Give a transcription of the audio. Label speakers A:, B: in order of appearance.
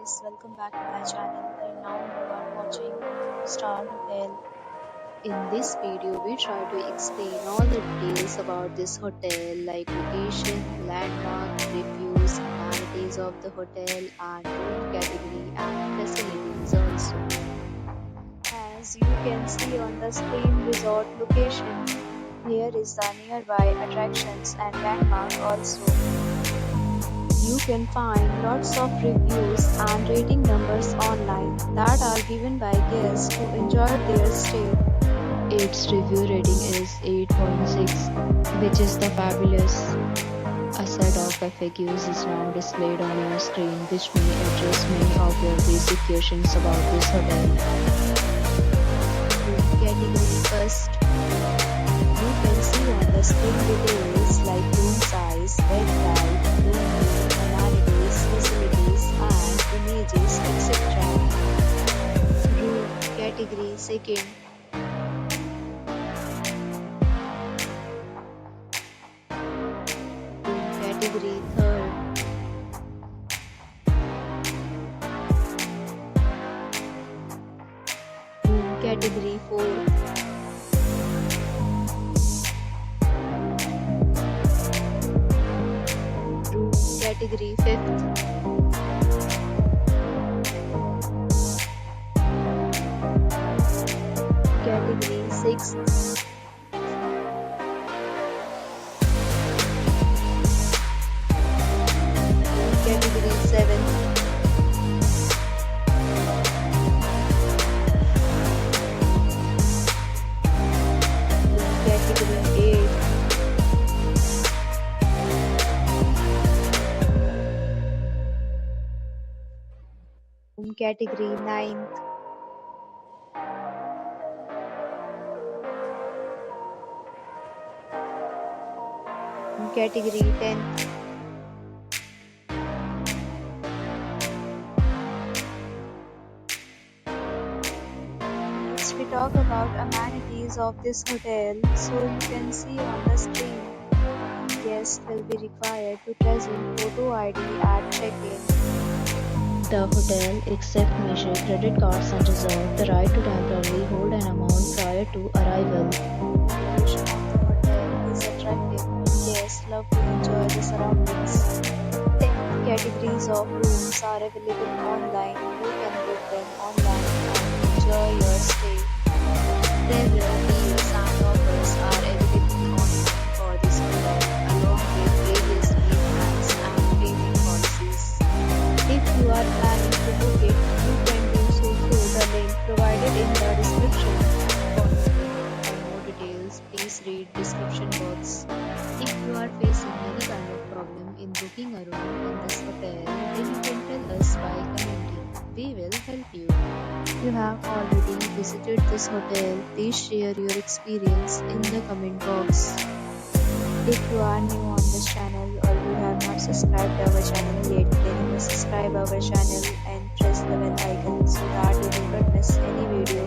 A: guys, welcome back to my channel and now you are watching a star hotel. In this video, we try to explain all the details about this hotel like location, landmark, reviews, amenities of the hotel and room category and facilities also. As you can see on the screen resort location, here is the nearby attractions and landmark also. You can find lots of reviews and rating numbers online that are given by guests who enjoyed their stay. Its review rating is 8.6, which is the fabulous. A set of FAQs is now displayed on your screen, which may address many of your basic questions about this hotel. Category first. You can see on the screen details like room size, bed type, room name, amenities, facilities, and images, etc. Room category second. Room category third. Room category fourth. Category 5th. Category 6th. Category 7th. Category 8th. Category 9th. Category 10th. Next we talk about amenities of this hotel. So you can see on the screen, guests will be required to present photo ID at check-in. The hotel accepts major credit cards and reserves the right to temporarily hold an amount prior to arrival. The location of the hotel is attractive and guests love to enjoy the surroundings. 10 categories of rooms are available online. You can book them online and enjoy your stay. Several deals and offers are available online for this hotel, along with various plans and payment policies. If you are planning to book it, you can do so through the link provided in the description. For more details, please read description box. If you are facing any kind of problem in booking a room in this hotel, then you can tell us by commenting. We will help you. If you have already visited this hotel, please share your experience in the comment box. If you are new on this channel or you have not subscribed our channel yet, then you must subscribe our channel and press the bell icon so that you will not miss any video.